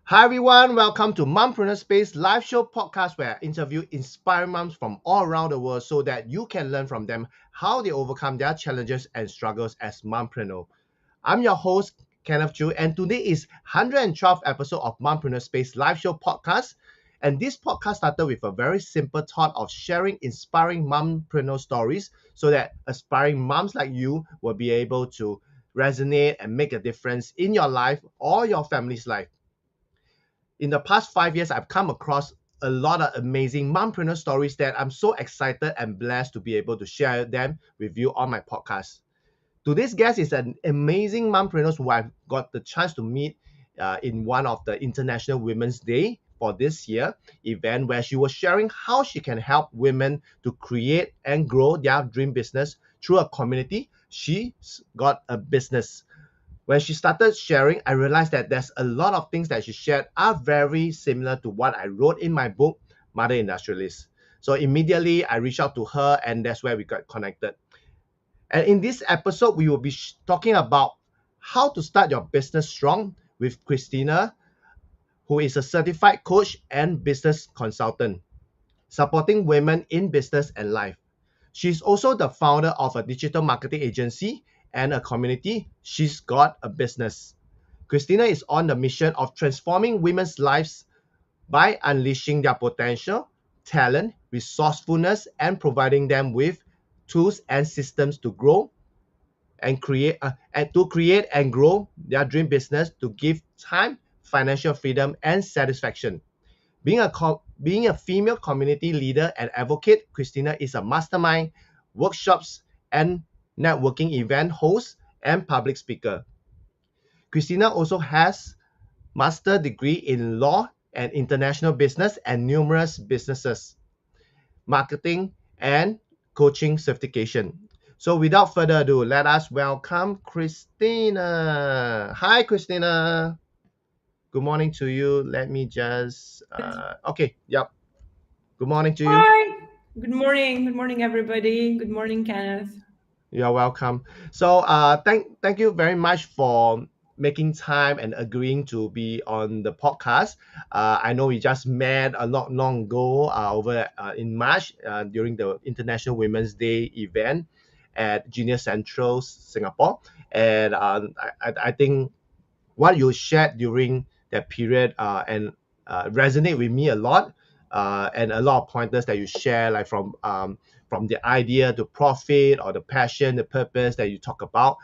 Hi everyone, welcome to Mompreneur Space live show podcast where I interview inspiring moms from all around the world so that you can learn from them how they overcome their challenges and struggles as mompreneur. I'm your host, Kenneth Chu, and today is 112th episode of Mompreneur Space live show podcast. And this podcast started with a very simple thought of sharing inspiring mompreneur stories so that aspiring moms like you will be able to resonate and make a difference in your life or your family's life. In the past 5 years, I've come across a lot of amazing mompreneur stories that I'm so excited and blessed to be able to share them with you on my podcast. Today's guest is an amazing mompreneur who I've got the chance to meet in one of the International Women's Day for this year event where she was sharing how she can help women to create and grow their dream business through a community. She's got a business. When she started sharing, I realized that there's a lot of things that she shared are very similar to what I wrote in my book, Mother Industrialist. So immediately I reached out to her and that's where we got connected. And in this episode, we will be talking about how to start your business strong with Kristina, who is a certified coach and business consultant, supporting women in business and life. She's also the founder of a digital marketing agency and a community. She's got a business. Kristina is on the mission of transforming women's lives by unleashing their potential, talent, resourcefulness, and providing them with tools and systems to grow and create and grow their dream business to give time, financial freedom, and satisfaction. Being a female community leader and advocate, Kristina is a mastermind, workshops, and networking event host and public speaker. Kristina also has master degree in law and international business and numerous businesses, marketing, and coaching certification. So without further ado, let us welcome Kristina. Hi, Kristina. Good morning to you. Let me just, okay, yep. Good morning to you. Hi. Good morning. Good morning, everybody. Good morning, Kenneth. You're welcome. So thank you very much for making time and agreeing to be on the podcast. I know we just met a lot long ago over in March during the International Women's Day event at Junior Central Singapore. And I think what you shared during that period and resonate with me a lot, and a lot of pointers that you share, like from the idea to profit or the passion, the purpose that you talk about.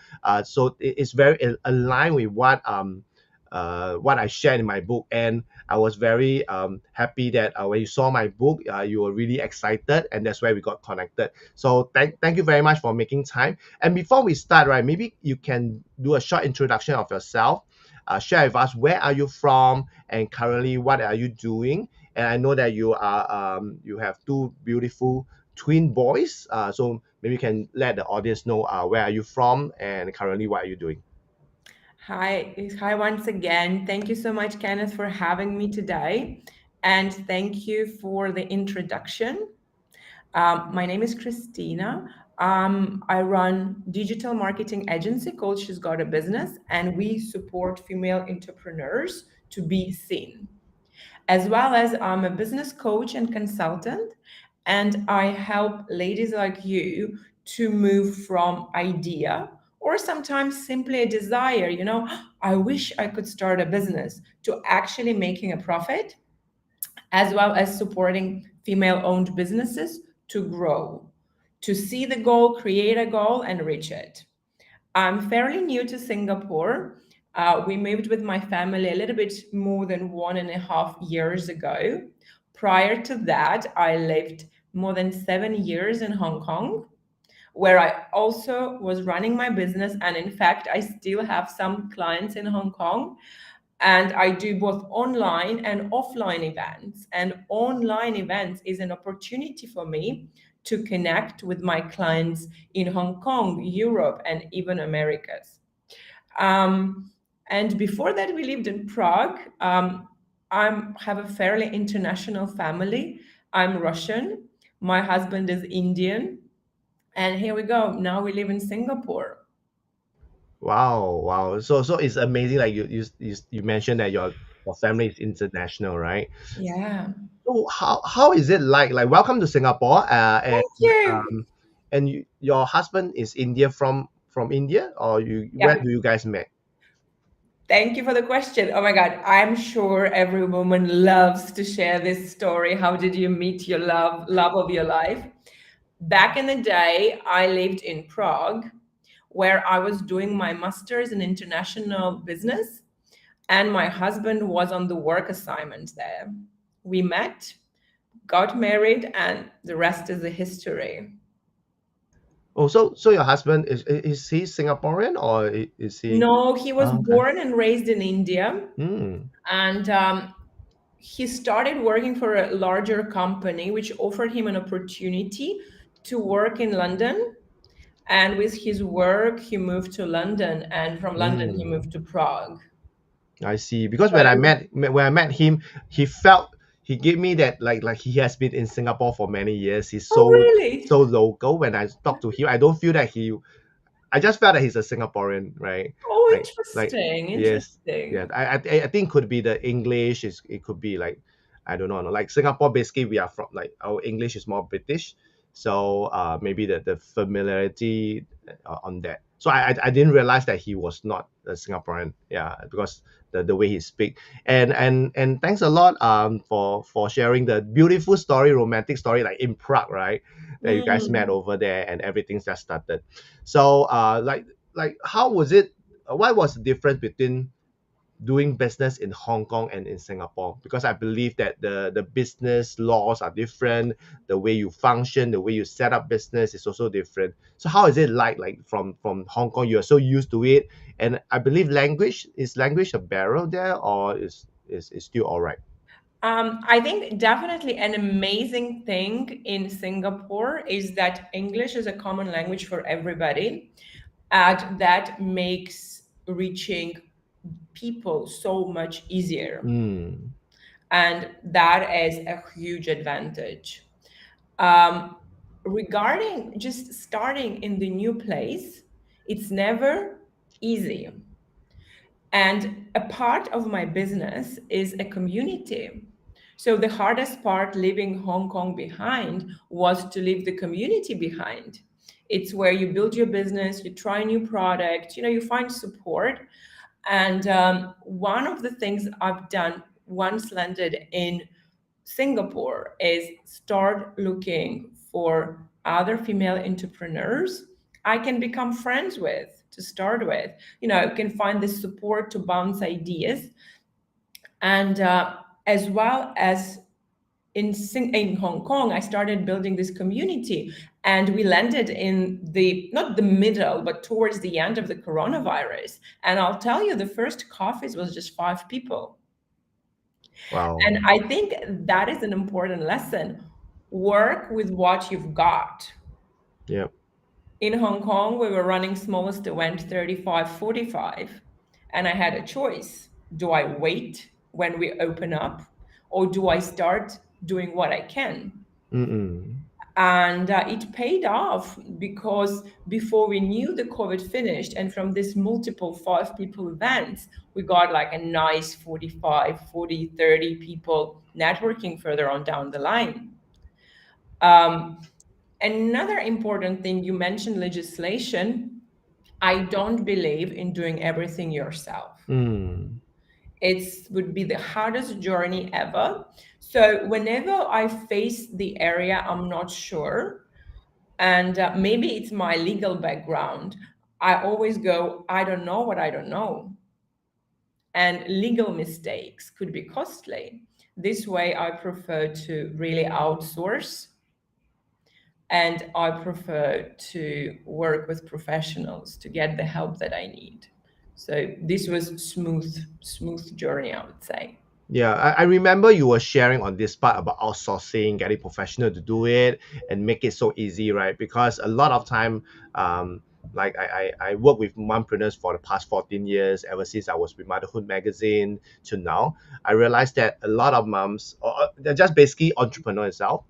So it's very aligned with what I shared in my book, and I was very happy that when you saw my book, you were really excited, and that's where we got connected. So thank you very much for making time. And before we start, right, maybe you can do a short introduction of yourself. Share with us where are you from and currently what are you doing. And I know that you have two beautiful twin boys. So maybe you can let the audience know where are you from and currently what are you doing. Hi once again. Thank you so much, Kenneth, for having me today. And thank you for the introduction. My name is Kristina. I run digital marketing agency called She's Got a Business, and we support female entrepreneurs to be seen. As well as I'm a business coach and consultant, and I help ladies like you to move from idea or sometimes simply a desire, I wish I could start a business, to actually making a profit, as well as supporting female owned businesses to grow, to see the goal, create a goal, and reach it. I'm fairly new to Singapore. We moved with my family a little bit more than 1.5 years ago. Prior to that, I lived more than 7 years in Hong Kong, where I also was running my business. And in fact, I still have some clients in Hong Kong. And I do both online and offline events. And online events is an opportunity for me to connect with my clients in Hong Kong, Europe, and even Americas. And before that, we lived in Prague. I have a fairly international family. I'm Russian. My husband is Indian. And here we go. Now we live in Singapore. Wow, wow. So it's amazing. Like you mentioned that your family is international, right? Yeah. So how is it like? Like welcome to Singapore. Thank you. And your husband is India from India, or you where Yeah. do you guys met? Thank you for the question. Oh my God. I'm sure every woman loves to share this story. How did you meet your love of your life? Back in the day, I lived in Prague, where I was doing my master's in international business, and my husband was on the work assignment there. We met, got married, and the rest is the history. Oh, so your husband is he Singaporean or is he? No, he was Oh, okay. born and raised in India, Hmm. and he started working for a larger company, which offered him an opportunity to work in London. And with his work, he moved to London, and from London, he Hmm. moved to Prague. I see. Because So, when I met him, he felt he gave me that like he has been in Singapore for many years. He's oh, really? so local. When I talk to him, I don't feel that I just felt that he's a Singaporean, right? Oh, Like interesting. yes, yes. Interesting. I think could be the English is it could be like I don't know, no, like Singapore basically we are from like our English is more British, so maybe the familiarity on that. So I didn't realize that he was not a Singaporean, yeah, because the way he speak and thanks a lot for sharing the beautiful story, romantic story like in Prague, right? That you guys met Mm. over there and everything's just started. So, like how was it? What was the difference between doing business in Hong Kong and in Singapore? Because I believe that the business laws are different, the way you function, the way you set up business is also different. So how is it like from Hong Kong? You are so used to it, and I believe language a barrier there, or is still all right? I think definitely an amazing thing in Singapore is that English is a common language for everybody, and that makes reaching people so much easier. Mm, And that is a huge advantage. Um, Regarding just starting in the new place, it's never easy. And a part of my business is a community. So the hardest part leaving Hong Kong behind was to leave the community behind. It's where you build your business, you try new products, you find support. And one of the things I've done once landed in Singapore is start looking for other female entrepreneurs I can become friends with to start with. Can find the support to bounce ideas, and as well as in Hong Kong, I started building this community, and we landed in the not the middle, but towards the end of the coronavirus. And I'll tell you, the first coffees was just 5 people. wow. And I think that is an important lesson. Work with what you've got. Yeah. In Hong Kong, we were running smallest event 35, 45, and I had a choice. Do I wait when we open up, or do I start doing what I can? Mm-mm. And it paid off, because before we knew the COVID finished, and from this multiple 5 people events, we got like a nice 45, 40, 30 people networking further on down the line. Um, Another important thing, you mentioned legislation. I don't believe in doing everything yourself. Mm. It would be the hardest journey ever. So whenever I face the area I'm not sure, and maybe it's my legal background, I always go, I don't know what I don't know. And legal mistakes could be costly. This way, I prefer to really outsource, and I prefer to work with professionals to get the help that I need. So this was smooth journey, I would say. Yeah, I remember you were sharing on this part about outsourcing, getting professional to do it and make it so easy, right? Because a lot of time, like I work with mompreneurs for the past 14 years, ever since I was with Motherhood Magazine to now. I realized that a lot of moms, or they're just basically entrepreneur itself,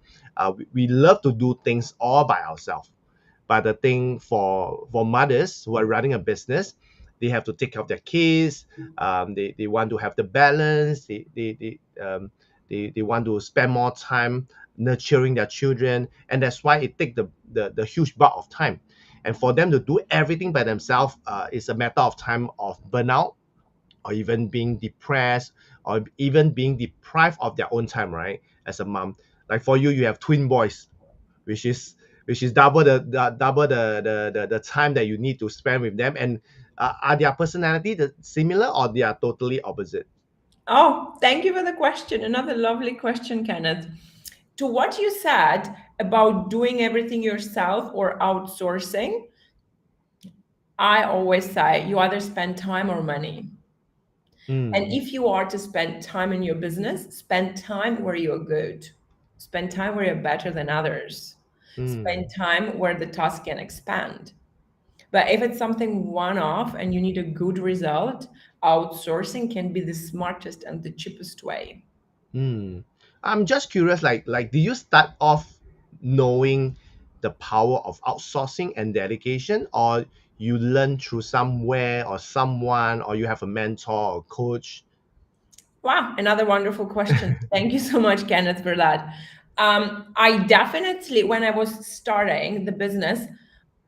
we love to do things all by ourselves. But the thing for mothers who are running a business, they have to take care of their kids. They want to have the balance. They want to spend more time nurturing their children, and that's why it takes the huge bulk of time. And for them to do everything by themselves, is a matter of time of burnout, or even being depressed, or even being deprived of their own time, right? As a mom, like for you, you have twin boys, which is double the time that you need to spend with them. And are their personality similar, or they are totally opposite? Oh, thank you for the question. Another lovely question, Kenneth. To what you said about doing everything yourself or outsourcing, I always say you either spend time or money. And Mm, if you are to spend time in your business, spend time where you're good. Spend time where you're better than others. Spend mm, time where the task can expand. But if it's something one off and you need a good result, outsourcing can be the smartest and the cheapest way. mm. I'm just curious, do you start off knowing the power of outsourcing and dedication, or you learn through somewhere or someone, or you have a mentor or coach? Wow, another wonderful question. Thank you so much, Kenneth, for that. I definitely, when I was starting the business,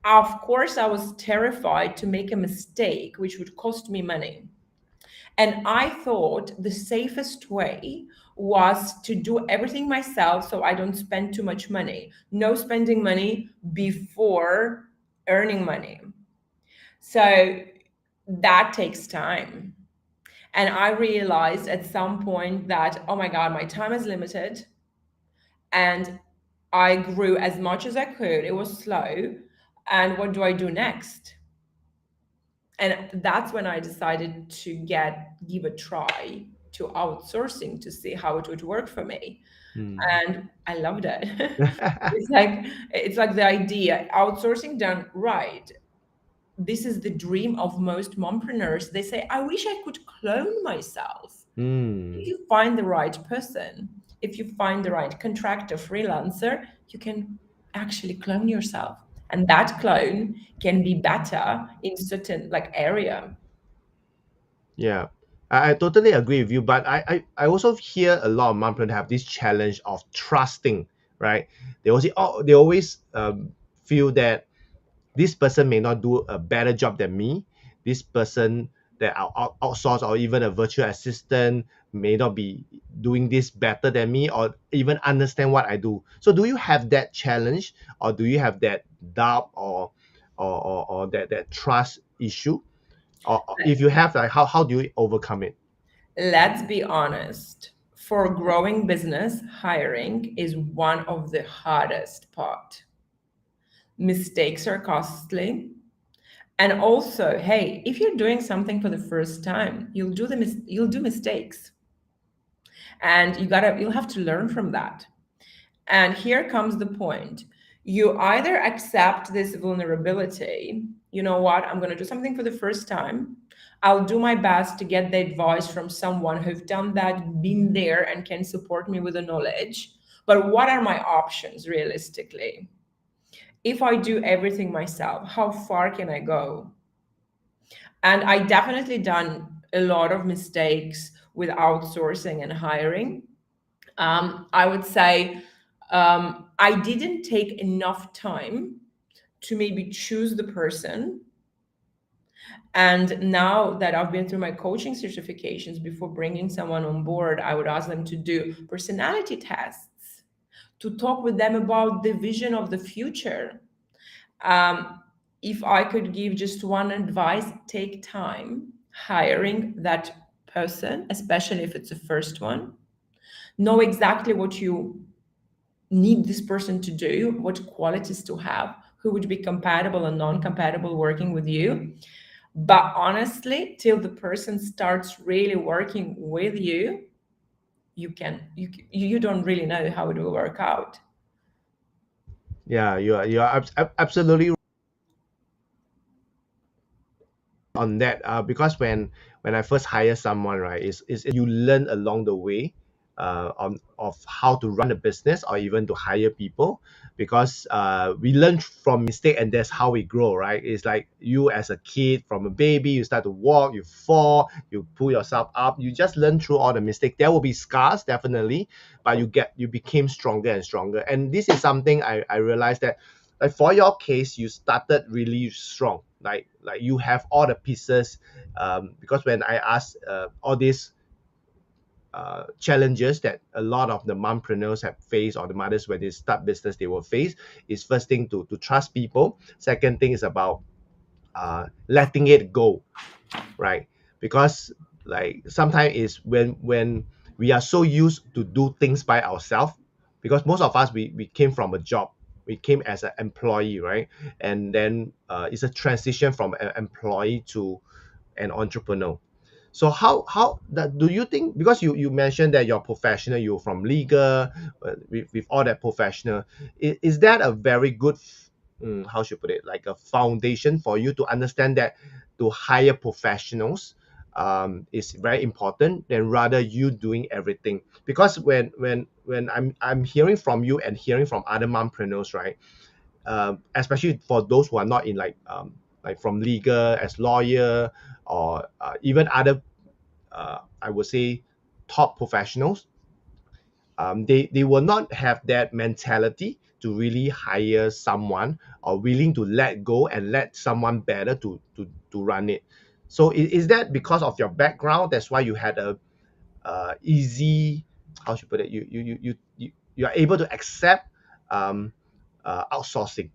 of course, I was terrified to make a mistake, which would cost me money. And I thought the safest way was to do everything myself so I don't spend too much money. No spending money before earning money. So that takes time. And I realized at some point that, oh my God, my time is limited. And I grew as much as I could. It was slow. And what do I do next? And that's when I decided to give a try to outsourcing to see how it would work for me. Hmm. And I loved it. It's like the idea, outsourcing done right. This is the dream of most mompreneurs. They say, I wish I could clone myself. If Hmm. you find the right person, if you find the right contractor, freelancer, you can actually clone yourself. And that clone can be better in certain like area. Yeah, I totally agree with you. But I also hear a lot of mompreneurs have this challenge of trusting, right? They always feel that this person may not do a better job than me. This person that outsource, or even a virtual assistant, may not be doing this better than me, or even understand what I do. So do you have that challenge, or do you have that doubt, or that trust issue? Or if you have, like, how do you overcome it? Let's be honest. For growing business, hiring is one of the hardest part. Mistakes are costly. And also, hey, if you're doing something for the first time, you'll do mistakes. And you'll have to learn from that. And here comes the point. You either accept this vulnerability, you know what, I'm going to do something for the first time. I'll do my best to get the advice from someone who've done that, been there, and can support me with the knowledge. But what are my options realistically? If I do everything myself, how far can I go? And I definitely done a lot of mistakes with outsourcing and hiring. I would say I didn't take enough time to maybe choose the person. And now that I've been through my coaching certifications, before bringing someone on board, I would ask them to do personality tests, to talk with them about the vision of the future. Um, if I could give just one advice, take time hiring that person, especially if it's the first one. Know exactly what you need this person to do, what qualities to have, who would be compatible and non-compatible working with you. But honestly, till the person starts really working with you, you don't really know how it will work out. Yeah, you are absolutely on that. Because when I first hire someone, right, is you learn along the way. of how to run a business or even to hire people, because we learn from mistake, and that's how we grow, right? It's like you as a kid, from a baby, you start to walk, you fall, you pull yourself up, you just learn through all the mistakes. There will be scars, definitely, but you became stronger and stronger. And this is something I realized that, like, for your case, you started really strong, like you have all the pieces. Because when I asked all these challenges that a lot of the mompreneurs have faced, or the mothers when they start business they will face, is first thing to trust people. Second thing is about letting it go, right? Because like sometimes is when we are so used to do things by ourselves, because most of us, we came from a job, we came as an employee, right? And then it's a transition from an employee to an entrepreneur. So how that do you think, because you mentioned that you're professional, you're from legal, with all that professional, is that a very good how should I put it, like a foundation for you to understand that to hire professionals is very important than rather you doing everything? Because when I'm hearing from you and hearing from other mompreneurs, right? Especially for those who are not in like from legal as lawyer, or even other I would say top professionals, they will not have that mentality to really hire someone, or willing to let go and let someone better to run it. So is that because of your background, that's why you had a easy, how should I put it, you are able to accept um, outsourcing?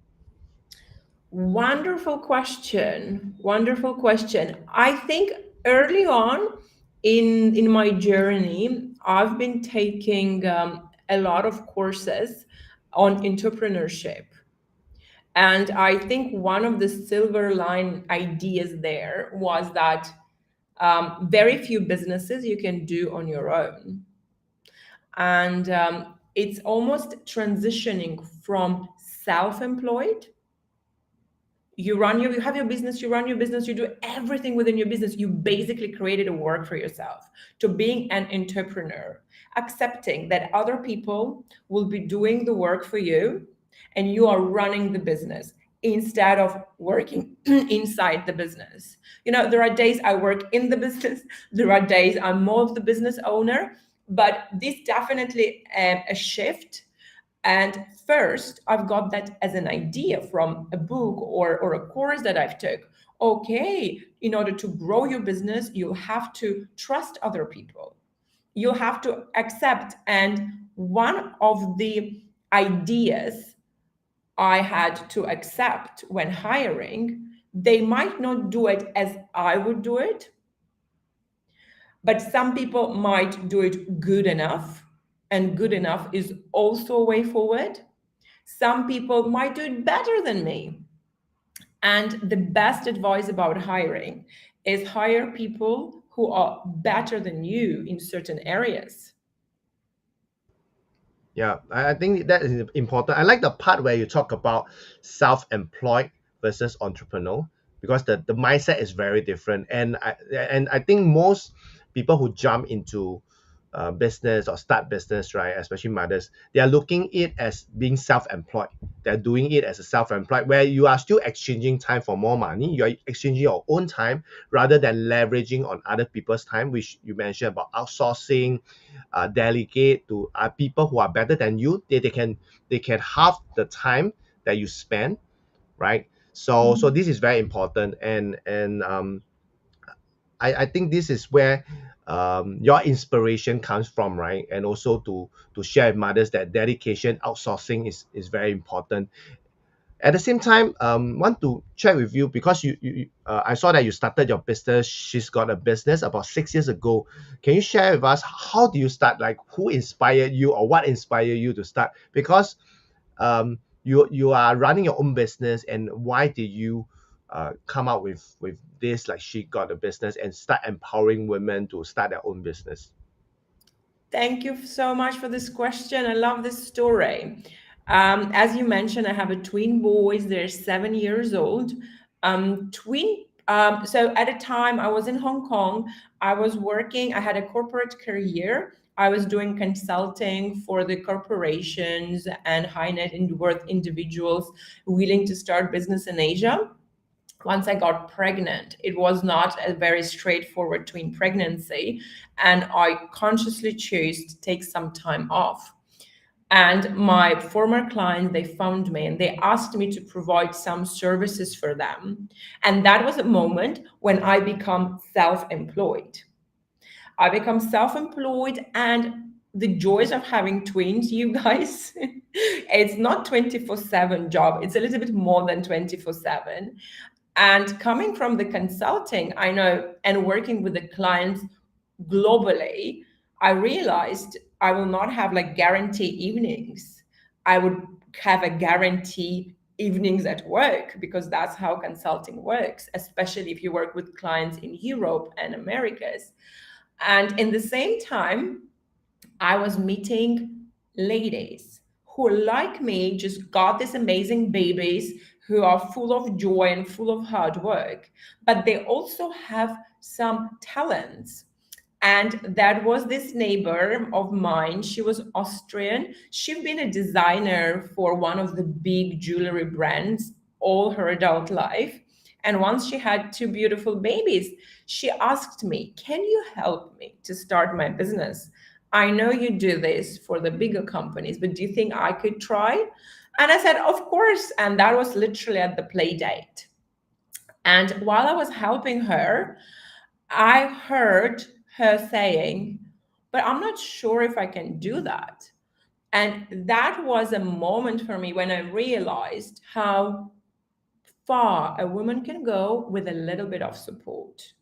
Wonderful question. Wonderful question. I think early on in my journey, I've been taking a lot of courses on entrepreneurship. And I think one of the silver line ideas there was that very few businesses you can do on your own. And it's almost transitioning from self employed. You have your business, you run your business, you do everything within your business. You basically created a work for yourself, to being an entrepreneur, accepting that other people will be doing the work for you and you are running the business instead of working inside the business. There are days I work in the business, there are days I'm more of the business owner, but this definitely a shift. And first, I've got that as an idea from a book or a course that I've took. Okay, in order to grow your business, you have to trust other people. You have to accept. And one of the ideas I had to accept when hiring, they might not do it as I would do it, but some people might do it good enough. And good enough is also a way forward. Some people might do it better than me. And the best advice about hiring is hire people who are better than you in certain areas. Yeah, I think that is important. I like the part where you talk about self-employed versus entrepreneur, because the mindset is very different. And I think most people who jump into business or start business, right, especially mothers, they are looking it as being self-employed. They're doing it as a self-employed, where you are still exchanging time for more money. You are exchanging your own time rather than leveraging on other people's time, which you mentioned about outsourcing, delegate to people who are better than you. They can halve the time that you spend, right? So this is very important. And I think this is where your inspiration comes from, right? And also to share with mothers that dedication, outsourcing is very important. At the same time, want to check with you, because I saw that you started your business. She's got a business about 6 years ago. Can you share with us how do you start? Like, who inspired you, or what inspired you to start? Because you are running your own business, and why did you come out with this? Like, she got a business and start empowering women to start their own business. Thank you so much for this question. I love this story. As you mentioned, I have a twin boys. They're 7 years old. Twin. So at a time I was in Hong Kong. I was working. I had a corporate career. I was doing consulting for the corporations and high net worth individuals willing to start business in Asia. Once I got pregnant, it was not a very straightforward twin pregnancy, and I consciously chose to take some time off. And my former client, they found me and they asked me to provide some services for them. And that was a moment when I become self-employed. I become self-employed, and the joys of having twins, you guys, it's not 24/7 job. It's a little bit more than 24/7. And coming from the consulting, I know, and working with the clients globally, I realized I will not have like guarantee evenings. I would have a guarantee evenings at work, because that's how consulting works, especially if you work with clients in Europe and Americas. And in the same time, I was meeting ladies who, like me, just got these amazing babies, who are full of joy and full of hard work, but they also have some talents. And that was this neighbor of mine. She was Austrian. She'd been a designer for one of the big jewelry brands all her adult life. And once she had two beautiful babies, she asked me, "Can you help me to start my business? I know you do this for the bigger companies, but do you think I could try?" And I said, "Of course." And that was literally at the play date. And while I was helping her, I heard her saying, "But I'm not sure if I can do that." And that was a moment for me when I realized how far a woman can go with a little bit of support.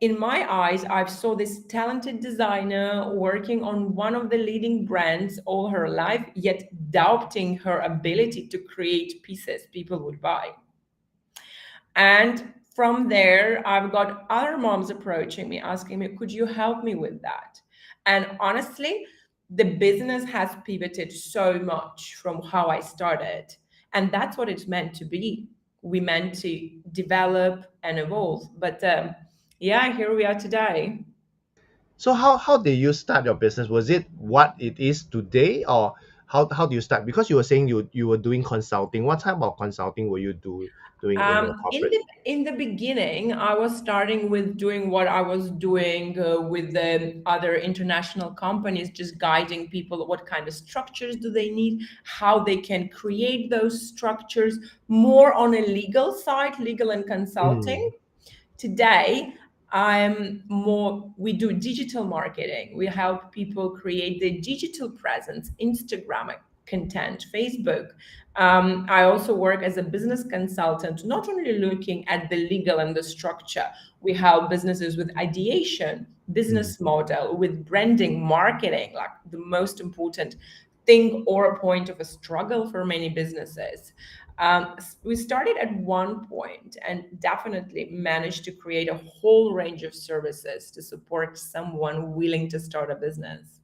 In my eyes, I saw this talented designer working on one of the leading brands all her life, yet doubting her ability to create pieces people would buy. And from there, I've got other moms approaching me, asking me, "Could you help me with that?" And honestly, the business has pivoted so much from how I started. And that's what it's meant to be. We meant to develop and evolve. But yeah, here we are today. So how did you start your business? Was it what it is today, or how do you start? Because you were saying you were doing consulting. What type of consulting were you doing in your In corporate? the beginning, I was starting with doing what I was doing with the other international companies, just guiding people what kind of structures do they need, how they can create those structures, more on a legal side, legal and consulting. Mm, Today, we do digital marketing. We help people create their digital presence, Instagram content, Facebook. I also work as a business consultant, not only looking at the legal and the structure. We help businesses with ideation, mm. business model, with branding, marketing, like the most important thing or a point of a struggle for many businesses. We started at one point and definitely managed to create a whole range of services to support someone willing to start a business.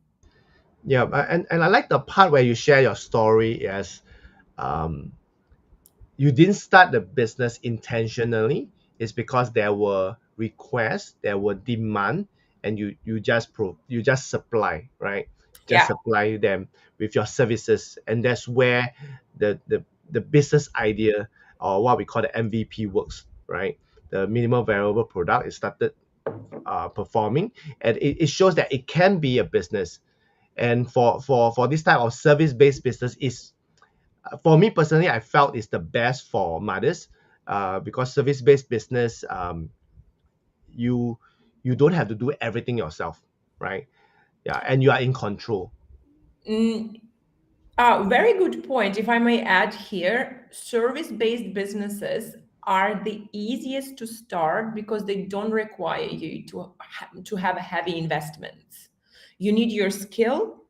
Yeah, and I like the part where you share your story as um, you didn't start the business intentionally. It's because there were requests, there were demand, and you just supply, right? Just Yeah. supply them with your services, and that's where the business idea, or what we call the MVP, works, right? The minimal variable product is started performing, and it shows that it can be a business. And for this type of service based business is, for me personally, I felt it's the best for mothers, because service-based business, you you don't have to do everything yourself, right? Yeah, and you are in control. Mm, very good point. If I may add here, service-based businesses are the easiest to start because they don't require you to have heavy investments. You need your skill.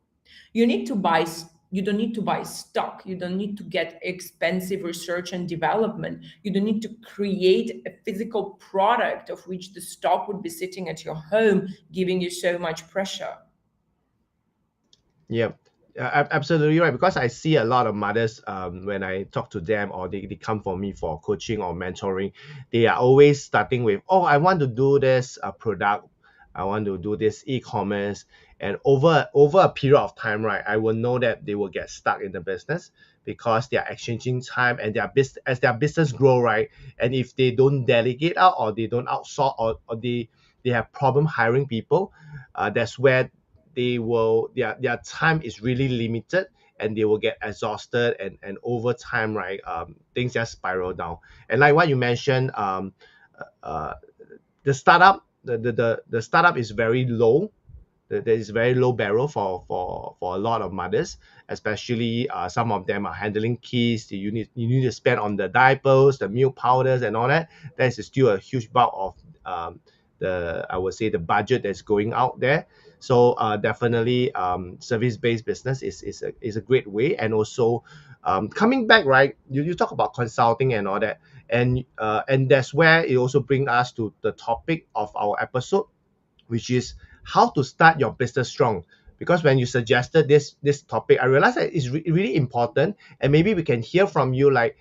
You need to buy. You don't need to buy stock. You don't need to get expensive research and development. You don't need to create a physical product of which the stock would be sitting at your home, giving you so much pressure. Yeah, absolutely right. Because I see a lot of mothers, when I talk to them, or they come for me for coaching or mentoring, they are always starting with, "Oh, I want to do this product, I want to do this e-commerce," And over a period of time, right, I will know that they will get stuck in the business because they are exchanging time, and their business, as their business grow, right, and if they don't delegate out, or they don't outsource, or they have problem hiring people, that's where they will, their time is really limited, and they will get exhausted, and over time, right, things just spiral down. And like what you mentioned, uh, the startup, the startup is very low. There is very low barrel for a lot of mothers, especially some of them are handling kids. You need to spend on the diapers, the milk powders, and all that. That is still a huge bulk of the, I would say, the budget that's going out there. So definitely, service-based business is a great way. And also, coming back, right, you talk about consulting and all that, and that's where it also brings us to the topic of our episode, which is how to start your business strong. Because when you suggested this topic, I realized that it's really important, and maybe we can hear from you, like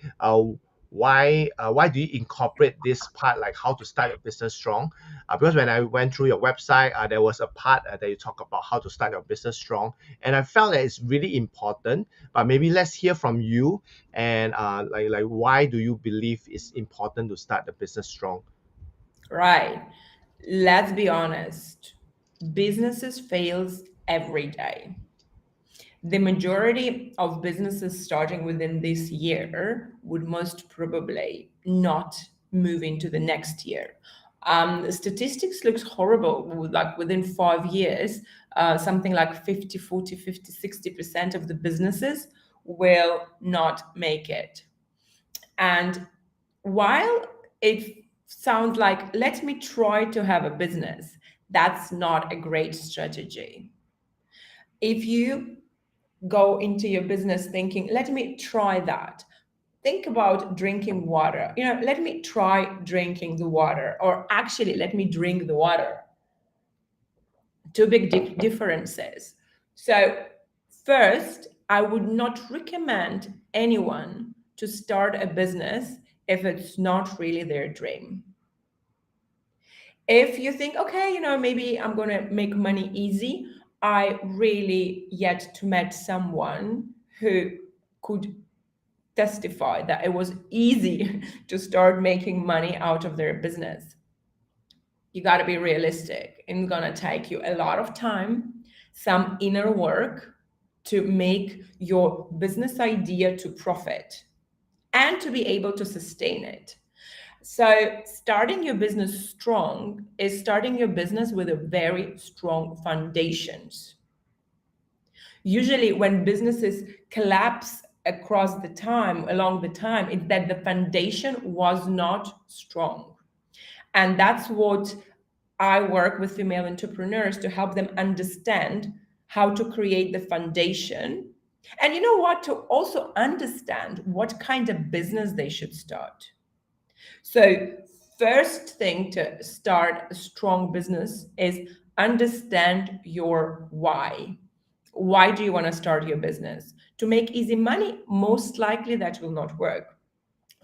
why do you incorporate this part, like how to start your business strong? Because when I went through your website, there was a part that you talk about how to start your business strong, and I felt that it's really important. But maybe let's hear from you, and like why do you believe it's important to start the business strong? Right. Let's be honest. Businesses fails every day. The majority of businesses starting within this year would most probably not move into the next year. Statistics looks horrible. Like within 5 years, something like 50, 40, 50, 60% of the businesses will not make it. And while it sounds like, let me try to have a business, that's not a great strategy. If you go into your business thinking, let me try that, think about drinking water. Let me try drinking the water, or actually, let me drink the water. Two big differences. So, first, I would not recommend anyone to start a business if it's not really their dream. If you think, okay, maybe I'm going to make money easy, I really yet to met someone who could testify that it was easy to start making money out of their business. You got to be realistic. It's going to take you a lot of time, some inner work to make your business idea to profit and to be able to sustain it. So, starting your business strong is starting your business with a very strong foundations. Usually, when businesses collapse along the time, it's that the foundation was not strong. And that's what I work with female entrepreneurs to help them understand how to create the foundation. And you know what? To also understand what kind of business they should start. So, first thing to start a strong business is understand your why. Why do you want to start your business? To make easy money? Most likely that will not work.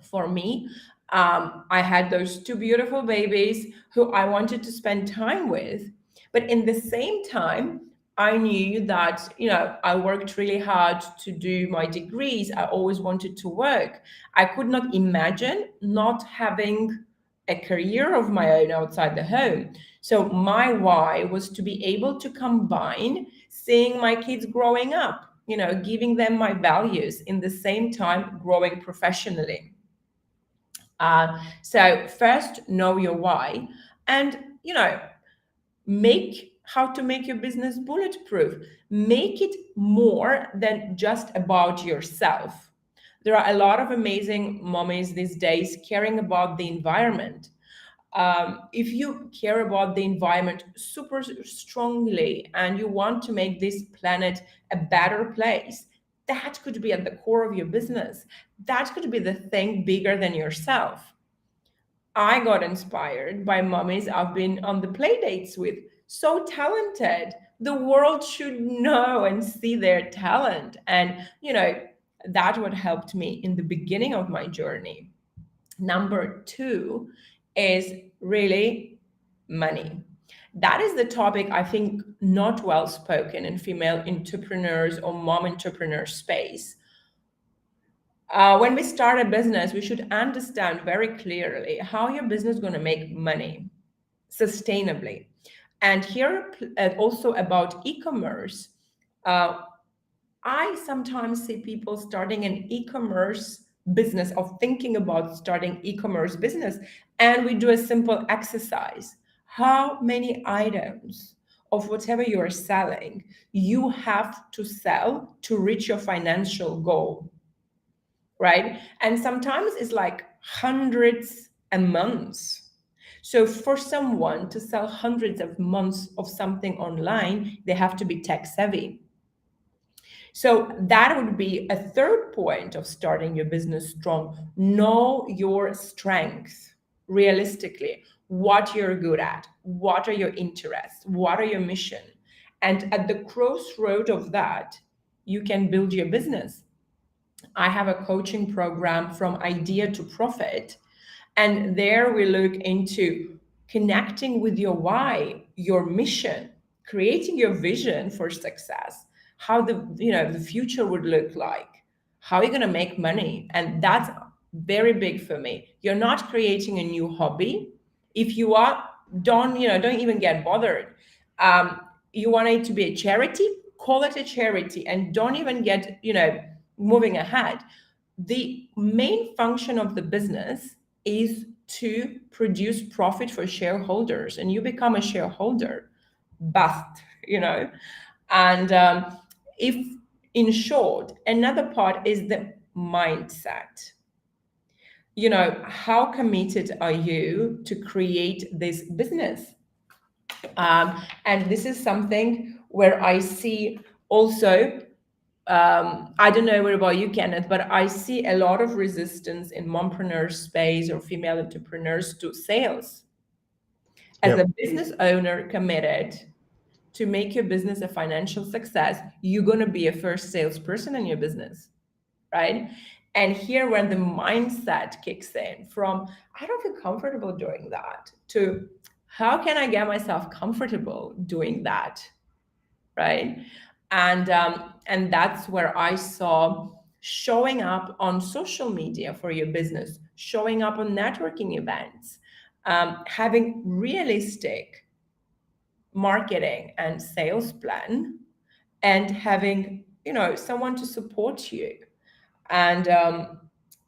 For me, I had those two beautiful babies who I wanted to spend time with. But in the same time, I knew that, I worked really hard to do my degrees. I always wanted to work. I could not imagine not having a career of my own outside the home. So my why was to be able to combine seeing my kids growing up, giving them my values in the same time growing professionally. So first, know your why, and make how to make your business bulletproof. Make it more than just about yourself. There are a lot of amazing mommies these days caring about the environment. If you care about the environment super strongly and you want to make this planet a better place, that could be at the core of your business. That could be the thing bigger than yourself. I got inspired by mummies I've been on the play dates with. So talented. The world should know and see their talent. And, that what helped me in the beginning of my journey. Number two is really money. That is the topic I think not well spoken in female entrepreneurs or mom entrepreneur space. When we start a business, we should understand very clearly how your business is going to make money sustainably. And here also about e-commerce. Uh, I sometimes see people starting an e-commerce business or thinking about starting e-commerce business, and we do a simple exercise. How many items of whatever you are selling you have to sell to reach your financial goal, right? And sometimes it's like hundreds and months. So for someone to sell hundreds of months of something online, they have to be tech savvy. So that would be a third point of starting your business strong. Know your strengths realistically, what you're good at, what are your interests, what are your mission. And at the crossroad of that, you can build your business. I have a coaching program from idea to profit. And there we look into connecting with your why, your mission, creating your vision for success, how the future would look like, how you're going to make money. And that's very big for me. You're not creating a new hobby. If you are, don't even get bothered. You want it to be a charity, call it a charity, and don't even get moving ahead. The main function of the business is to produce profit for shareholders, and you become a shareholder, bust, and if in short, another part is the mindset. How committed are you to create this business? And this is something where I see also, I don't know what about you, Kenneth, but I see a lot of resistance in mompreneur space or female entrepreneurs to sales. As Yep. a business owner committed to make your business a financial success, you're going to be a first salesperson in your business, right? And here, when the mindset kicks in from, I don't feel comfortable doing that, to how can I get myself comfortable doing that, right? And that's where I saw showing up on social media for your business, showing up on networking events, having realistic marketing and sales plan, and having someone to support you. And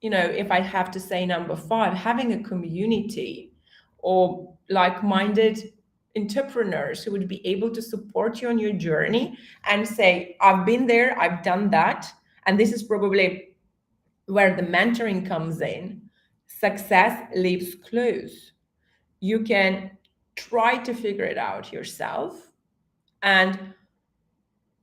if I have to say number five, having a community or like-minded entrepreneurs who would be able to support you on your journey and say, I've been there, I've done that. And this is probably where the mentoring comes in. Success leaves clues. You can try to figure it out yourself. And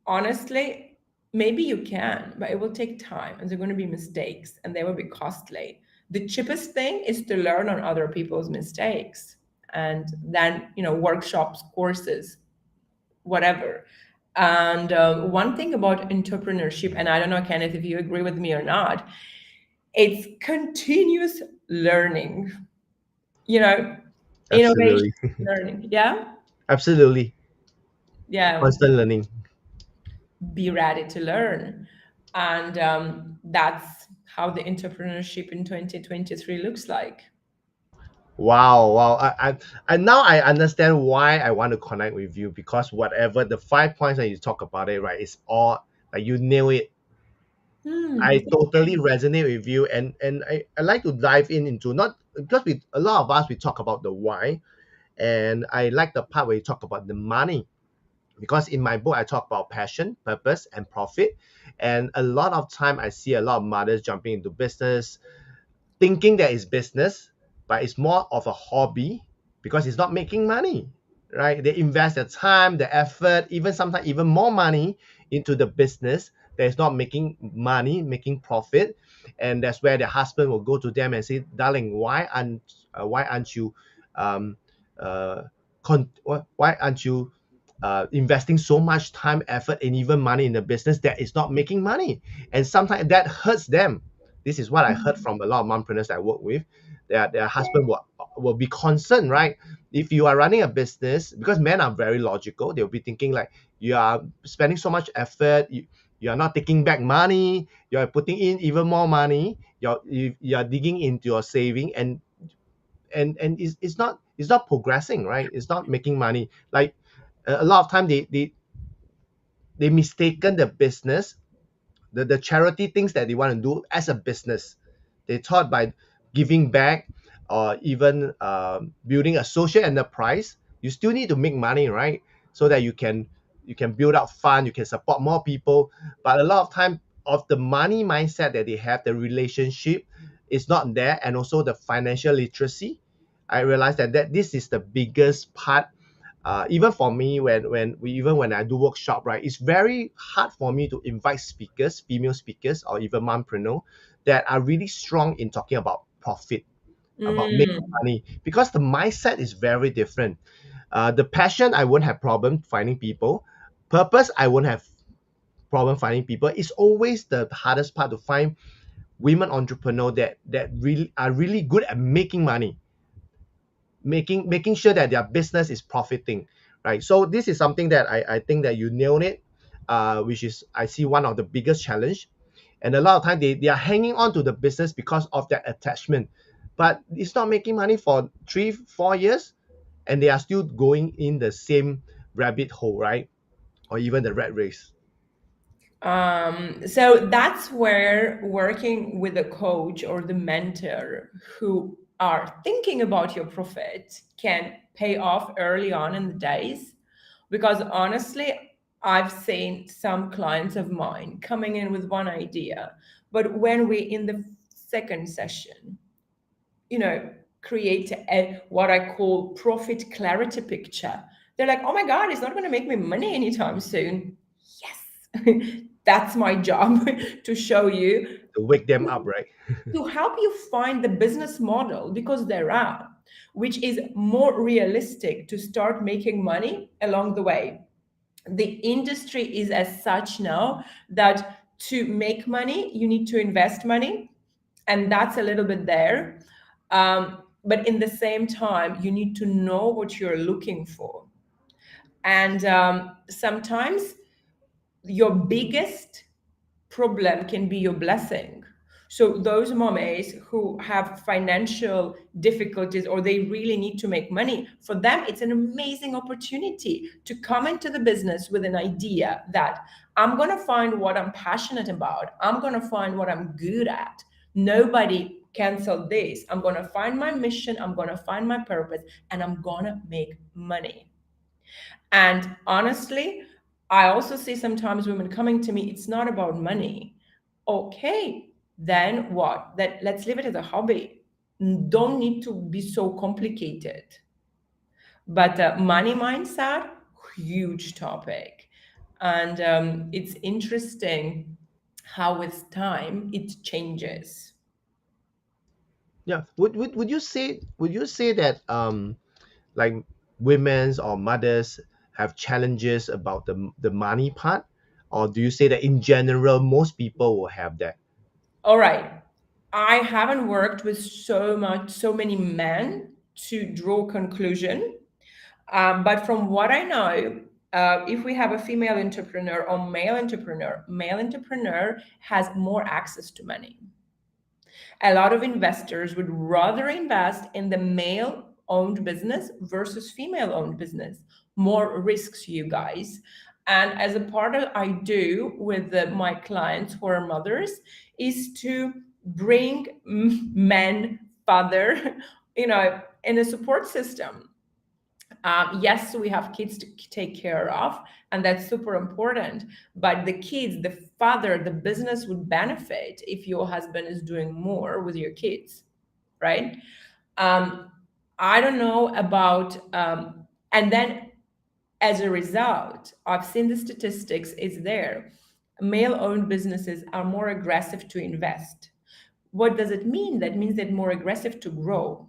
honestly, maybe you can, but it will take time and there are going to be mistakes and they will be costly. The cheapest thing is to learn on other people's mistakes, and then, workshops, courses, whatever. And one thing about entrepreneurship, and I don't know, Kenneth, if you agree with me or not, it's continuous learning, innovation, Absolutely. learning. Yeah. Absolutely. Yeah. Constant learning. Be ready to learn. And that's how the entrepreneurship in 2023 looks like. Wow, wow. And now I understand why I want to connect with you, because whatever the 5 points that you talk about it, right, it's all like you nail it. I totally resonate with you, and I like to dive into, not because we a lot of us we talk about the why, and I like the part where you talk about the money, because in my book I talk about passion, purpose, and profit. And a lot of time I see a lot of mothers jumping into business thinking that it's business, but it's more of a hobby because it's not making money, right? They invest their time, the effort, even sometimes even more money into the business that is not making money, making profit. And that's where the husband will go to them and say, darling, why aren't you um, uh, why aren't you investing so much time, effort, and even money in the business that is not making money? And sometimes that hurts them. This is what I heard from a lot of mompreneurs I work with, their husband will be concerned, right? If you are running a business, because men are very logical, they'll be thinking like, you are spending so much effort, you are not taking back money, you are putting in even more money, you are digging into your saving, and it's not progressing, right? It's not making money. Like a lot of time they mistaken the business, the charity things that they want to do as a business. They thought by giving back, or even building a social enterprise, you still need to make money, right? So that you can build up fund, you can support more people. But a lot of time of the money mindset that they have, the relationship is not there, and also the financial literacy. I realized that this is the biggest part. Even for me, when I do workshop, right, it's very hard for me to invite speakers, female speakers, or even mompreneur that are really strong in talking about profit, about making Mm. money, because the mindset is very different. The passion, I won't have problem finding people. Purpose, I won't have problem finding people. It's always the hardest part to find women entrepreneur that really are really good at making money, making sure that their business is profiting, right? So this is something that I think that you nailed it, which is I see one of the biggest challenge. And a lot of time they are hanging on to the business because of that attachment, but it's not making money for 3 4 years, and they are still going in the same rabbit hole, right? Or even the rat race. So that's where working with a coach or the mentor who are thinking about your profit can pay off early on in the days. Because honestly, I've seen some clients of mine coming in with one idea, but when we in the second session, you know, create a what I call profit clarity picture, they're like, oh my God, it's not going to make me money anytime soon. Yes, that's my job to show you, To wake them up, right? to help you find the business model, because there are, which is more realistic to start making money along the way. The industry is as such now that to make money, you need to invest money, and that's a little bit there. But in the same time, you need to know what you're looking for. And sometimes your biggest problem can be your blessing. So those mommies who have financial difficulties or they really need to make money, for them it's an amazing opportunity to come into the business with an idea that I'm going to find what I'm passionate about. I'm going to find what I'm good at. Nobody cancel this. I'm going to find my mission, I'm going to find my purpose, and I'm going to make money. And honestly, I also see sometimes women coming to me, it's not about money. Okay, then what? Then let's leave it as a hobby. Don't need to be so complicated. But money mindset, huge topic. And it's interesting how with time it changes. Yeah. Would you say that like women's or mothers have challenges about the money part, or do you say that in general most people will have that? All right. I haven't worked with so many men to draw conclusion. But from what I know, if we have a female entrepreneur or male entrepreneur has more access to money. A lot of investors would rather invest in the male owned business versus female owned business. More risks, you guys. And as a part of I do with my clients who are mothers is to bring men, father, in a support system. Yes, we have kids to take care of, and that's super important. But the kids, the father, the business would benefit if your husband is doing more with your kids, right? Um, I don't know about, and then as a result, I've seen the statistics is there. Male owned businesses are more aggressive to invest. What does it mean? That means they're more aggressive to grow.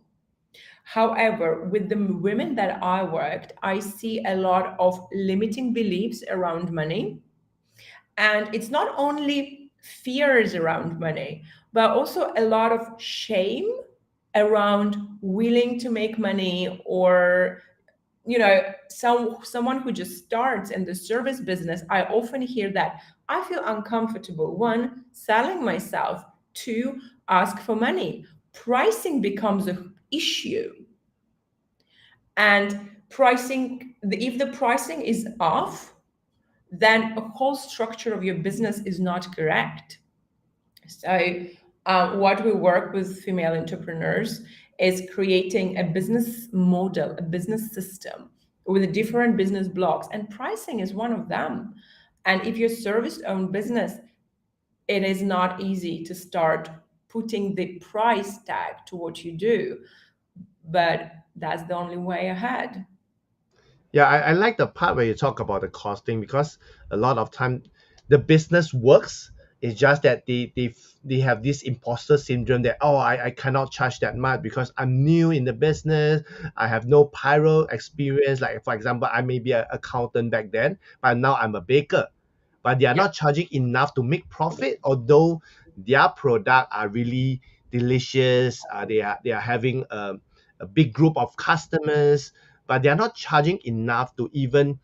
However, with the women that I worked, I see a lot of limiting beliefs around money. And it's not only fears around money, but also a lot of shame around willing to make money, or someone who just starts in the service business, I often hear that I feel uncomfortable, one, selling myself, two, ask for money. Pricing becomes an issue. And if the pricing is off, then a whole structure of your business is not correct. So, what we work with female entrepreneurs is creating a business model, a business system with different business blocks, and pricing is one of them. And if you're service-owned business, it is not easy to start putting the price tag to what you do, but that's the only way ahead. Yeah, I like the part where you talk about the costing, because a lot of time the business works. It's just that they have this imposter syndrome that, oh, I cannot charge that much because I'm new in the business. I have no pyro experience. Like for example, I may be an accountant back then, but now I'm a baker. But they are Yeah, not charging enough to make profit, although their product are really delicious. They are having a big group of customers, but they are not charging enough to even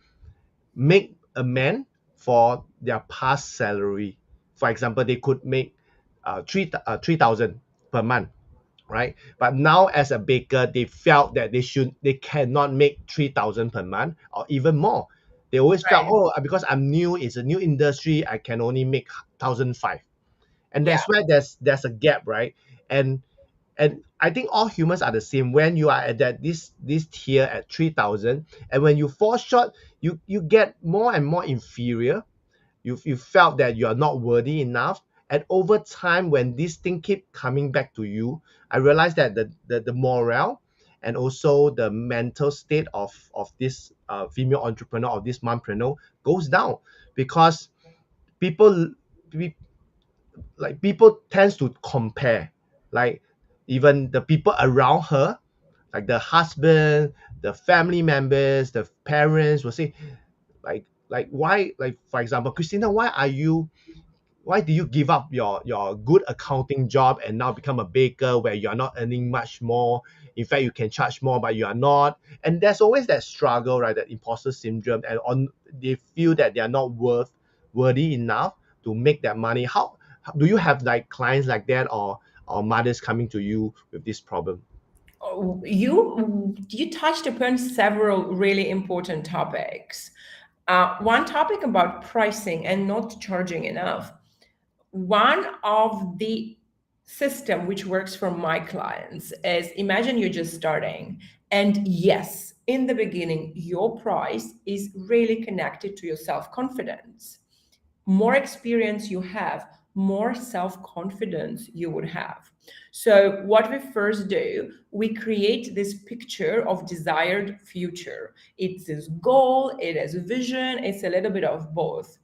make amend for their past salary. For example, they could make 3,000 per month, right? But now as a baker, they felt that they cannot make 3,000 per month or even more. They always felt, right. oh, because I'm new, it's a new industry, I can only make 1,500. And Yeah, that's where there's a gap, right? And I think all humans are the same. When you are at that this tier at 3,000, and when you fall short, you get more and more inferior. You felt that you are not worthy enough, and over time, when this thing keep coming back to you, I realized that the morale and also the mental state of this female entrepreneur, of this mompreneur, goes down, because people people tends to compare, like even the people around her, like the husband, the family members, the parents will say, like why, like for example, Christina, why do you give up your good accounting job and now become a baker where you're not earning much more? In fact, you can charge more, but you are not. And there's always that struggle, right? That imposter syndrome, and on they feel that they are not worthy enough to make that money. How do you have like clients like that, or mothers coming to you with this problem? oh, you touched upon several really important topics. One topic about pricing and not charging enough. One of the system which works for my clients is, imagine you're just starting, and yes, in the beginning your price is really connected to your self-confidence. More experience you have, more self-confidence you would have. So what we first do, we create this picture of desired future. It's this goal, it is vision, it's a little bit of both.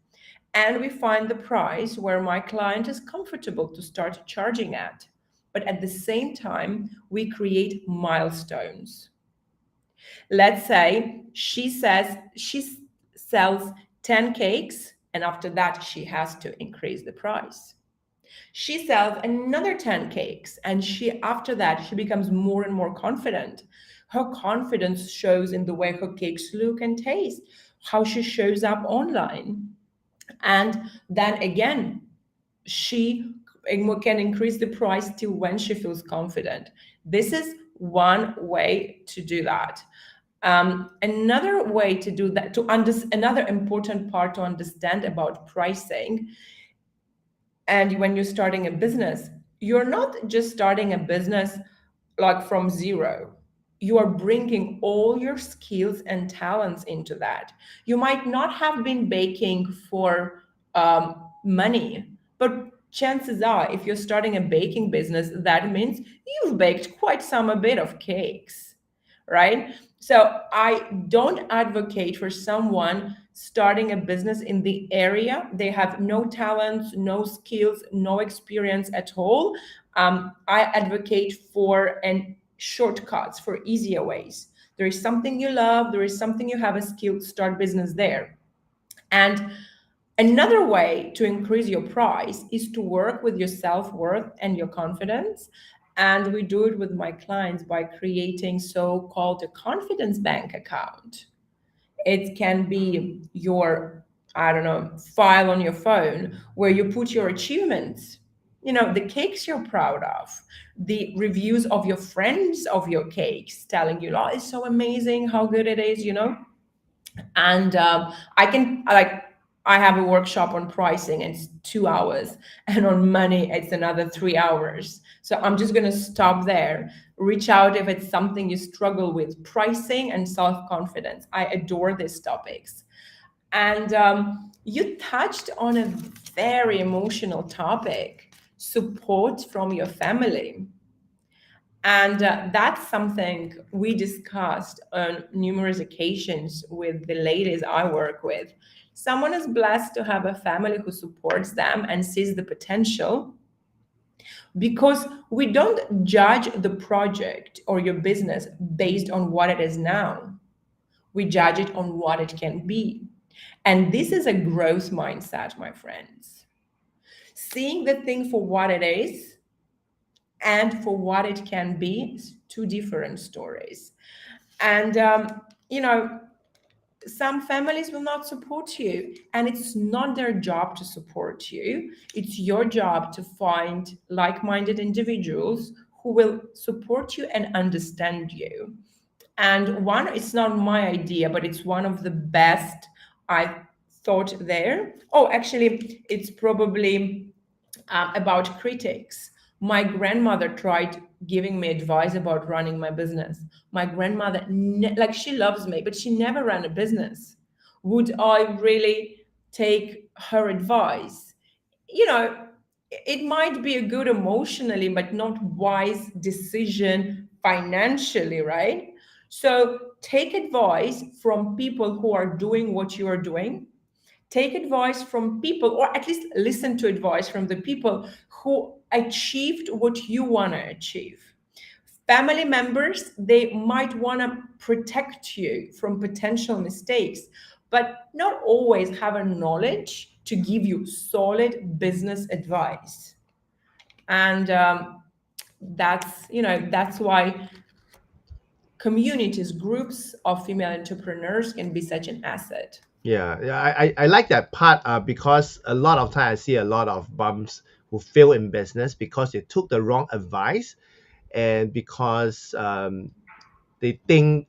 And we find the price where my client is comfortable to start charging at. But at the same time, we create milestones. Let's say she sells 10 cakes, and after that, she has to increase the price. She sells another 10 cakes, and after that, she becomes more and more confident. Her confidence shows in the way her cakes look and taste, how she shows up online. And then again, she can increase the price to when she feels confident. This is one way to do that. Another way to do that, another important part to understand about pricing, and when you're starting a business, you're not just starting a business like from zero. You are bringing all your skills and talents into that. You might not have been baking for money, but chances are, if you're starting a baking business, that means you've baked quite some a bit of cakes, right? So I don't advocate for someone starting a business in the area. They have no talents, no skills, no experience at all. I advocate for an shortcuts, for easier ways. There is something you love, there is something you have a skill, start business there. And another way to increase your price is to work with your self-worth and your confidence. And we do it with my clients by creating so-called a confidence bank account. It can be your, I don't know, file on your phone where you put your achievements, the cakes you're proud of, the reviews of your friends of your cakes telling you, oh, it's so amazing how good it is. And I have a workshop on pricing, and it's 2 hours, and on money it's another 3 hours. So I'm just going to stop there. Reach out if it's something you struggle with: pricing and self-confidence. I adore these topics. And you touched on a very emotional topic: support from your family. And that's something we discussed on numerous occasions with the ladies I work with. Someone is blessed to have a family who supports them and sees the potential, because we don't judge the project or your business based on what it is now. We judge it on what it can be. And this is a growth mindset, my friends. Seeing the thing for what it is and for what it can be is two different stories. And some families will not support you, and it's not their job to support you. It's your job to find like-minded individuals who will support you and understand you. And one, it's not my idea, but it's one of the best I thought there. Oh, actually, it's probably about critics. My grandmother tried giving me advice about running my business. My grandmother, like, she loves me, but she never ran a business. Would I really take her advice? You know, it might be a good emotionally, but not wise decision financially, right? So take advice from people who are doing what you are doing. Take advice from people, or at least listen to advice from the people who achieved what you want to achieve. Family members, they might want to protect you from potential mistakes, but not always have a knowledge to give you solid business advice. And that's why communities, groups of female entrepreneurs can be such an asset. Yeah, I like that part because a lot of time I see a lot of bums who fail in business because they took the wrong advice, and because they think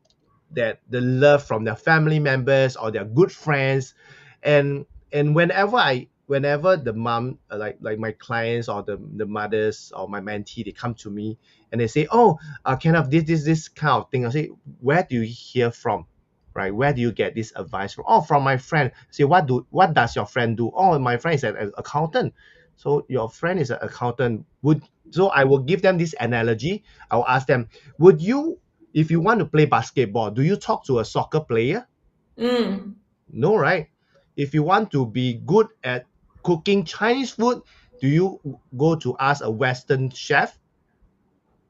that the love from their family members or their good friends, and whenever the mom like my clients or the mothers or my mentee, they come to me and they say, oh, kind of this kind of thing. I say, where do you hear from? Right, where do you get this advice from? Oh, from my friend. Say, what does your friend do? Oh, my friend is an accountant. So your friend is an accountant. So I will give them this analogy. I will ask them, would you, if you want to play basketball, do you talk to a soccer player? Mm, No, right? If you want to be good at cooking Chinese food, do you go to ask a Western chef?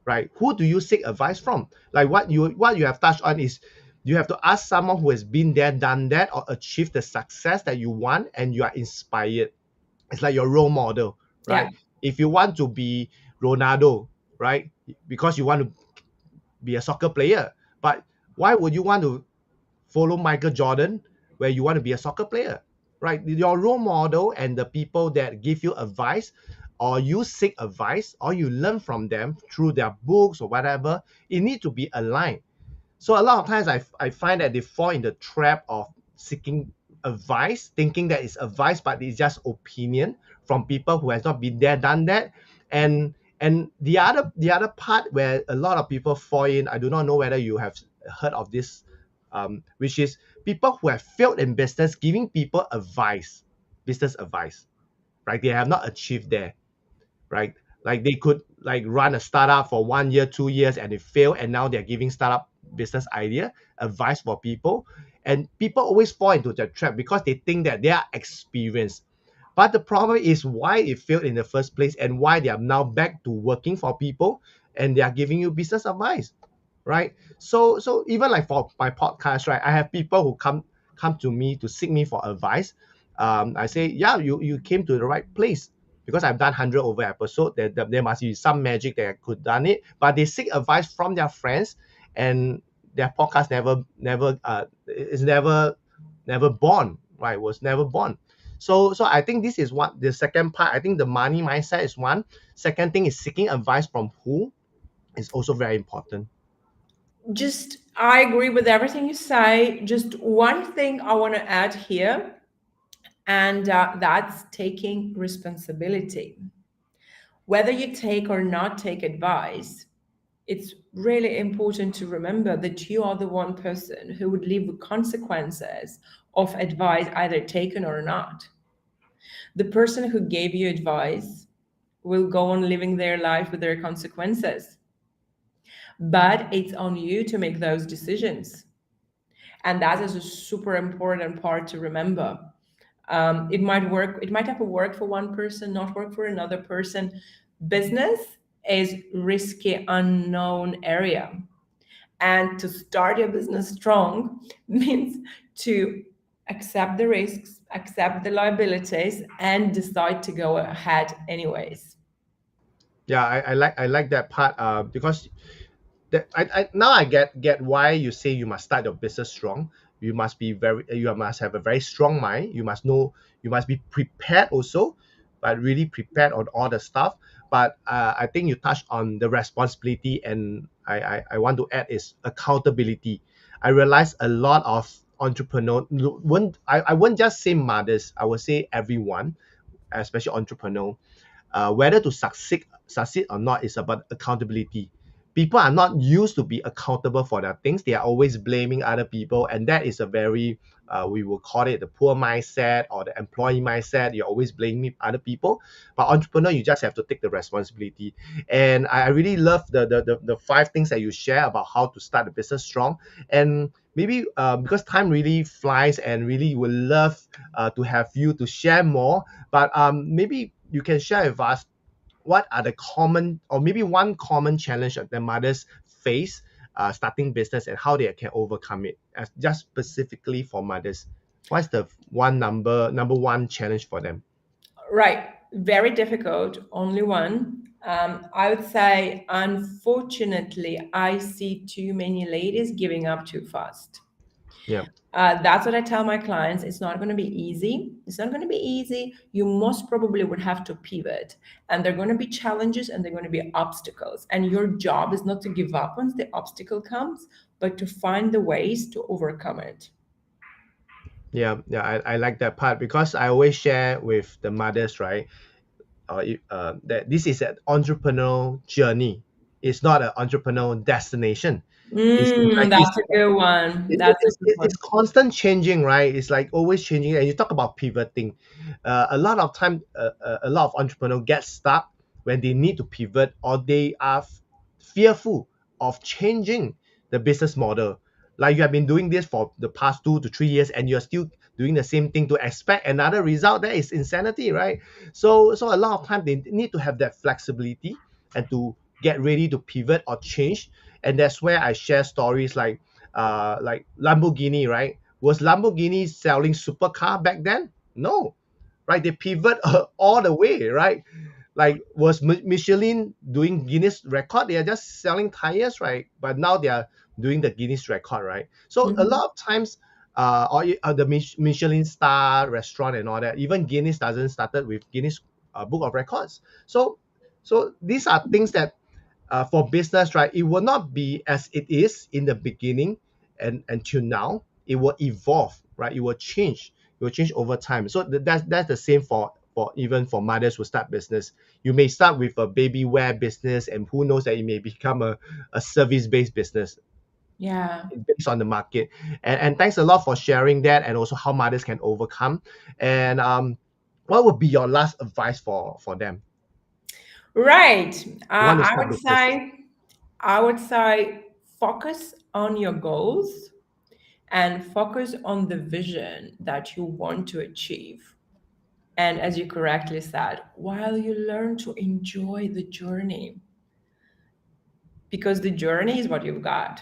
Right? Who do you seek advice from? Like what you have touched on is you have to ask someone who has been there, done that, or achieved the success that you want, and you are inspired. It's like your role model, yeah. right? If you want to be Ronaldo, right? Because you want to be a soccer player, but why would you want to follow Michael Jordan where you want to be a soccer player, right? Your role model and the people that give you advice, or you seek advice, or you learn from them through their books or whatever, it need to be aligned. So a lot of times I find that they fall in the trap of seeking advice, thinking that it's advice, but it's just opinion from people who has not been there, done that. And the other part where a lot of people fall in, I do not know whether you have heard of this, which is people who have failed in business giving people advice, business advice, right? They have not achieved there, right? Like they could like run a startup for 1 year, 2 years, and they fail, and now they're giving startup business idea advice for people, and people always fall into that trap because they think that they are experienced. But the problem is why it failed in the first place, and why they are now back to working for people and they are giving you business advice, right? So even like for my podcast, right, I have people who come to me to seek me for advice. I say, yeah, you came to the right place, because I've done 100 over episode, there must be some magic that I could done it. But they seek advice from their friends, and their podcast never born, right? Was never born. So I think this is what the second part. I think the money mindset is one. Second thing is seeking advice from who is also very important. Just, I agree with everything you say. Just one thing I want to add here, and that's taking responsibility. Whether you take or not take advice, it's really important to remember that you are the one person who would live with consequences of advice either taken or not. The person who gave you advice will go on living their life with their consequences, but it's on you to make those decisions. And that is a super important part to remember. It might work, it might have worked for one person, not work for another person. Business is risky, unknown area. And to start your business strong means to accept the risks, accept the liabilities, and decide to go ahead anyways. Yeah, I like that part because that I now I get why you say you must start your business strong. You must have a very strong mind. You must know, you must be prepared also, but really prepared on all the stuff. But I think you touched on the responsibility, and I want to add is accountability. I realize a lot of entrepreneur won't I won't just say mothers, I would say everyone, especially entrepreneur, whether to succeed or not is about accountability. People are not used to be accountable for their things. They are always blaming other people, and that is a very we will call it the poor mindset or the employee mindset. You're always blaming other people, but entrepreneur, you just have to take the responsibility. And I really love the five things that you share about how to start a business strong. And maybe because time really flies, and really would love to have you to share more, but maybe you can share with us what are the common, or maybe one common challenge that the mothers face starting business, and how they can overcome it, as just specifically for mothers. What's the number one challenge for them? Right. Very difficult. Only one. I would say, unfortunately, I see too many ladies giving up too fast. Yeah. That's what I tell my clients. It's not going to be easy. It's not going to be easy. You most probably would have to pivot, and there are going to be challenges and there are going to be obstacles. And your job is not to give up once the obstacle comes, but to find the ways to overcome it. Yeah, I like that part, because I always share with the mothers, right? That this is an entrepreneurial journey. It's not an entrepreneurial destination. It's like That's a good one. That's a good it's one. constant changing, right? It's like always changing. And you talk about pivoting. A lot of time, a lot of entrepreneurs get stuck when they need to pivot, or they are fearful of changing the business model. Like you have been doing this for the past 2 to 3 years, and you're still doing the same thing to expect another result. That is insanity, right? So a lot of time they need to have that flexibility, and to get ready to pivot or change. And that's where I share stories like Lamborghini, right? Was Lamborghini selling supercar back then? No, right? They pivot all the way, right? Like was Michelin doing Guinness record? They are just selling tires, right? But now they are doing the Guinness record, right? So a Mhm. lot of times, the Michelin star restaurant and all that, even Guinness doesn't started with Guinness Book of Records. So these are things that for business, right, it will not be as it is in the beginning and until now. It will evolve, right? It will change. It will change over time. So that's the same for even for mothers who start business. You may start with a baby wear business, and who knows that it may become a service-based business Yeah. based on the market. And thanks a lot for sharing that, and also how mothers can overcome. And what would be your last advice for them Right. who want to I start would business? say, I would say focus on your goals and focus on the vision that you want to achieve. And as you correctly said, while you learn to enjoy the journey, because the journey is what you've got.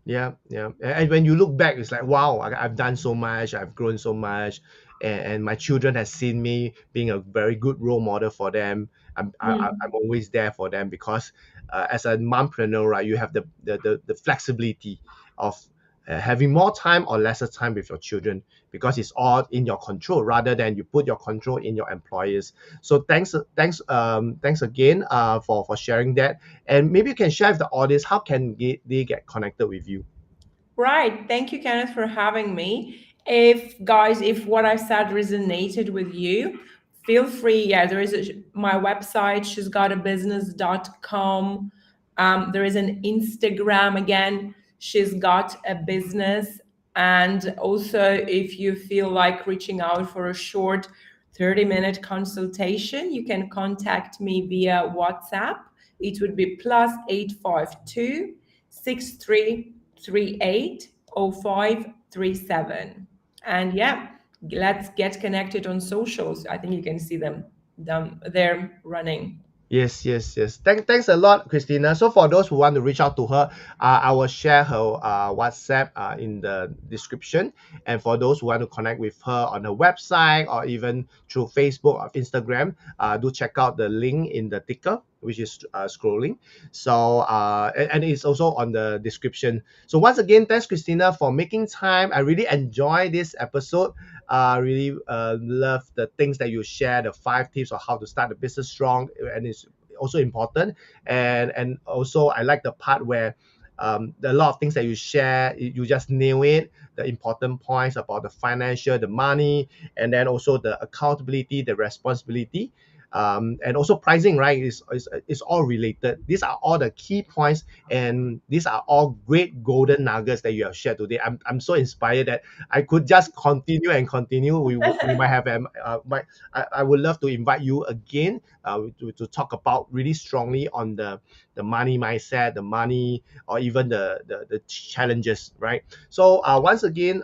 Yeah, yeah. And when you look back, it's like, wow, I've done so much, I've grown so much, and my children has seen me being a very good role model for them. I'm always there for them because as a mompreneur, right, you have the flexibility of having more time or lesser time with your children because it's all in your control rather than you put your control in your employers. So thanks again for sharing that. And maybe you can share with the audience how can they get connected with you. Right. Thank you, Kenneth, for having me. If guys, if what I said resonated with you, feel free. Yeah, there is my website, she's got a business.com. There is an Instagram again, she's got a business. And also, if you feel like reaching out for a short 30-minute consultation, you can contact me via WhatsApp. It would be +852 63380537. And yeah, let's get connected on socials. I think you can see them there running. Yes, yes, yes. Thanks a lot, Christina. So for those who want to reach out to her, I will share her WhatsApp in the description. And for those who want to connect with her on her website or even through Facebook or Instagram, do check out the link in the ticker, which is scrolling. So and it's also on the description. So once again, thanks, Christina, for making time. I really enjoy this episode. Really love the things that you share, the 5 tips of how to start a business strong, and it's also important. And also I like the part where a lot of things that you share, you just nail it. The important points about the financial, the money, and then also the accountability, the responsibility. And also pricing, right, is all related. These are all the key points, and these are all great golden nuggets that you have shared today. I'm so inspired that I could just continue and continue. We might have I would love to invite you again to talk about really strongly on the money mindset, the money, or even the challenges, right? So once again,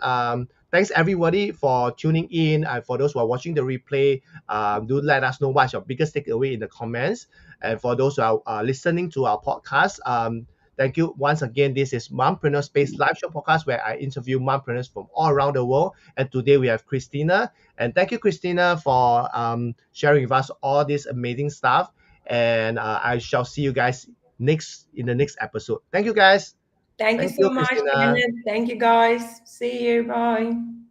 thanks everybody for tuning in. For those who are watching the replay, do let us know what's your biggest takeaway in the comments. And for those who are listening to our podcast, thank you once again. This is Mompreneur Space Live Show podcast where I interview mompreneurs from all around the world. And today we have Christina. And thank you, Christina, for sharing with us all this amazing stuff. And I shall see you guys in the next episode. Thank you, guys. Thank you Thank so you, much, Christina. Kenneth. Thank you, guys. See you. Bye.